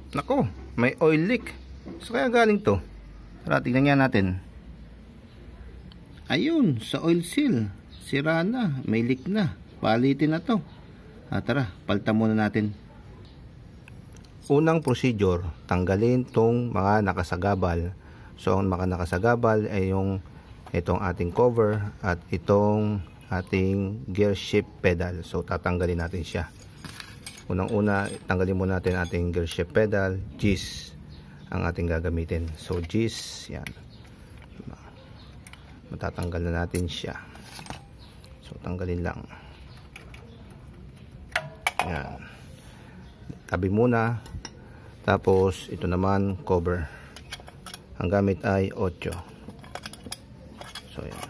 Nako, may oil leak. So kaya galing to? Tara, tignan nga natin. Ayun, sa oil seal. Sira na, may leak na. Palitin na to. Tara, palitan muna natin. Unang procedure, tanggalin tong mga nakasagabal. So ang mga nakasagabal ay yung itong ating cover at itong ating gear shift pedal. So tatanggalin natin siya. Unang-una, tanggalin muna natin ating gear shift pedal. Gis ang ating gagamitin. So gis, yan. Matatanggal na natin siya. So tanggalin lang. Yan. Tabi muna. Tapos ito naman cover. Ang gamit ay 8. So yan.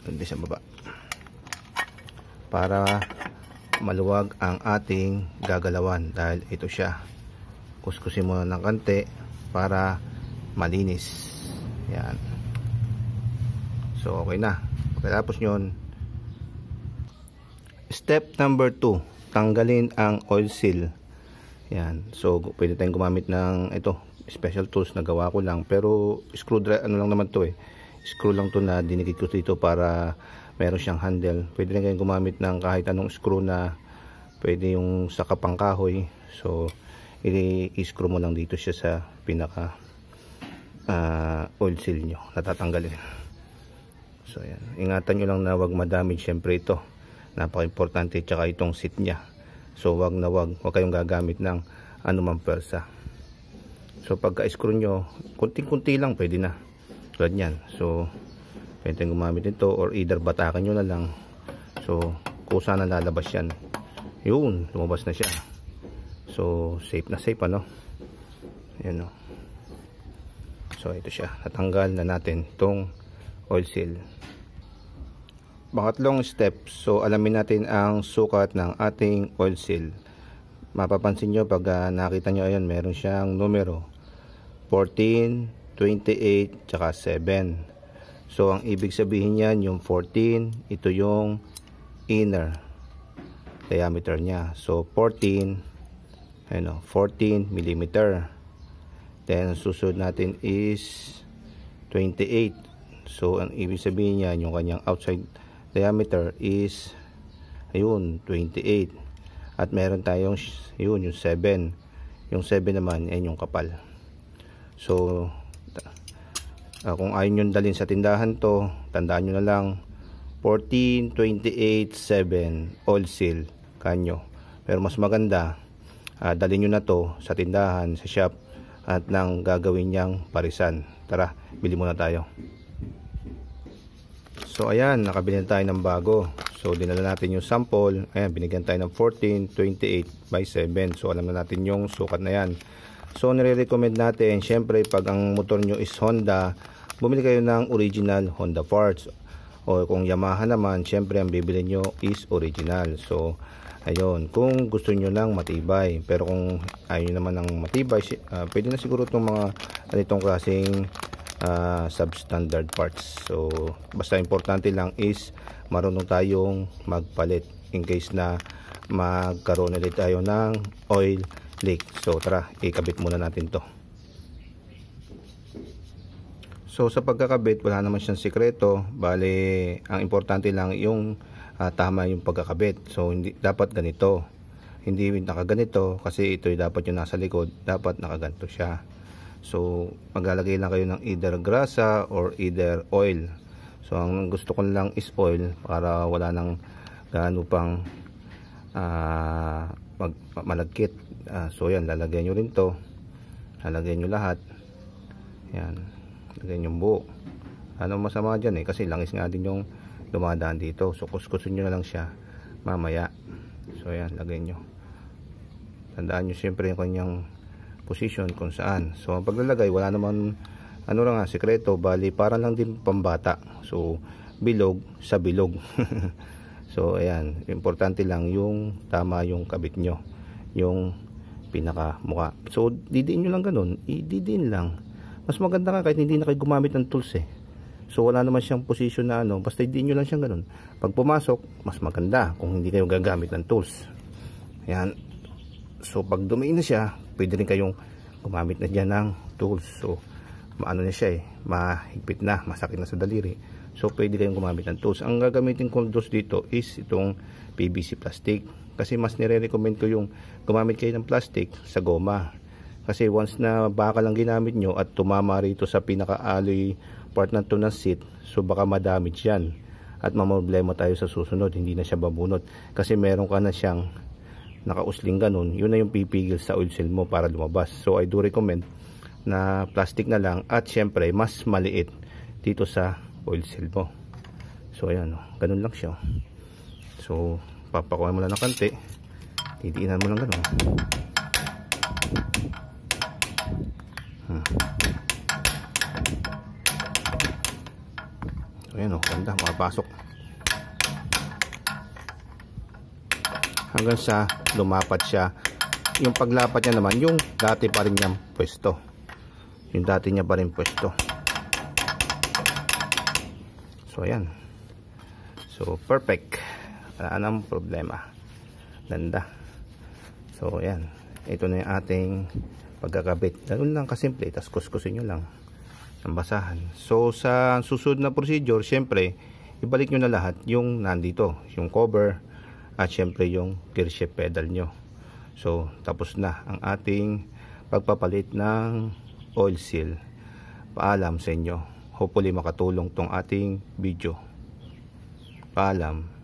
Kundi sa baba. Para maluwag ang ating gagalawan dahil ito siya. Kuskusin muna ng kante para malinis. Yan. So okay na. Pagkatapos nyon, step number 2, tanggalin ang oil seal. Yan. So pwede tayong gumamit ng ito, special tools na gawa ko lang, pero screwdriver ano lang naman to screw lang to na dinikit ko dito para meron siyang handle. Pwede rin kayong gumamit ng kahit anong screw na pwede yung sa kapangkahoy. So i-screw mo lang dito siya sa pinaka oil seal nyo, natatanggalin. So yan, ingatan nyo lang na wag madamage. Syempre ito napaka-importante, tsaka itong seat nya. So wag kayong gagamit ng anumang pwersa. So pagka-screw nyo, kunting-kunti lang pwede na. Tulad yan. So pwede gumamit nito or either batakan nyo na lang. So kusa na lalabas yan. Yun, lumabas na siya. So safe na safe, ano. Yan, no. So ito siya, natanggal na natin tong oil seal. Pangatlong step, so alamin natin ang sukat ng ating oil seal. Mapapansin nyo pag nakita nyo, ayan, meron siyang numero 14, 28, tsaka 7. So ang ibig sabihin yan, yung 14, ito yung inner diameter nya. So 14, ano, 14 mm. Then susunod natin is 28. So ang ibig sabihin niya, yung kanyang outside diameter is ayun, 28. At meron tayong yun, yung 7. Yung 7 naman ay yung kapal. So kung ayaw nyo dalhin sa tindahan to, tandaan nyo na lang 14, 28, 7 oil seal kanyo. Pero mas maganda, dalhin nyo na to sa tindahan, sa shop, at nang gagawin niyang parisan. Tara, bili muna tayo. So ayan, nakabili na tayo ng bago. So dinala natin yung sample. Ayan, binigyan tayo ng 14, 28 by 7. So alam na natin yung sukat na yan. So nire-recommend natin, syempre pag ang motor nyo is Honda, bumili kayo ng original Honda parts. O kung Yamaha naman, syempre ang bibili nyo is original. So ayun, kung gusto nyo lang matibay, pero kung ayaw nyo naman ng matibay, pwede na siguro itong mga ganitong klaseng substandard parts. So basta importante lang is marunong tayong magpalit in case na magkaroon ulit tayo ng oil leak. So tara, ikabit muna natin to. So sa pagkakabit, wala naman siyang sikreto. Bale, ang importante lang yung tama yung pagkakabit. So hindi dapat ganito, hindi nakaganito, kasi ito dapat yung nasa likod, dapat nakaganto siya. So maglalagay lang kayo ng either grasa or either oil. So ang gusto ko lang is oil para wala nang gaano pang malagkit. So yan, lalagyan nyo rin to, lalagyan nyo lahat yan, lagyan yung buo. Ano masama dyan kasi langis nga din yung dumadaan dito. So kuskusin nyo na lang siya mamaya. So yan, lagay nyo. Tandaan nyo siyempre yung kanyang position kung saan. So ang paglalagay, wala naman ano lang sikreto. Bali para lang din pambata. So bilog sa bilog. So ayan, importante lang yung tama yung kabit nyo, yung pinaka mukha. So didiin nyo lang ganun, ididiin lang. Mas maganda nga kahit hindi na kayo gumamit ng tools So wala naman siyang position na ano, basta hindi nyo lang siyang ganun. Pag pumasok, mas maganda kung hindi kayo gagamit ng tools. Ayan. So pag dumiin na siya, pwede rin kayong gumamit na dyan ng tools. So maano na siya mahigpit na, masakit na sa daliri. So pwede kayong gumamit ng tools. Ang gagamitin kong tools dito is itong PVC plastic. Kasi mas nire-recommend ko yung gumamit kayo ng plastic sa goma. Kasi once na baka lang ginamit nyo at tumama rito sa pinaka-alloy part na to ng seat, so baka madamage yan. At mamroblema tayo sa susunod, hindi na siya babunot. Kasi meron ka na siyang nakausling ganun, yun na yung pipigil sa oil seal mo para lumabas. So I do recommend na plastic na lang at syempre mas maliit dito sa oil seal mo. So ayan, ganun lang siya. So papakuha mo lang ng kanti, tidiinan mo lang ganun. So ayan, ganda, makapasok hanggang sa lumapat siya. Yung paglapat niya naman, yung dati pa rin niyang pwesto, yung dati niya pa rin pwesto. So ayan, so perfect, wala nang problema, ganda. So ayan, ito na yung ating pagkakabit. Ganun lang kasimple, tas kuskusin nyo lang ng basahan. So sa susunod na procedure, syempre ibalik nyo na lahat yung nandito, yung cover at syempre yung gear shift pedal nyo. So tapos na ang ating pagpapalit ng oil seal. Paalam sa inyo. Hopefully makatulong tong ating video. Paalam.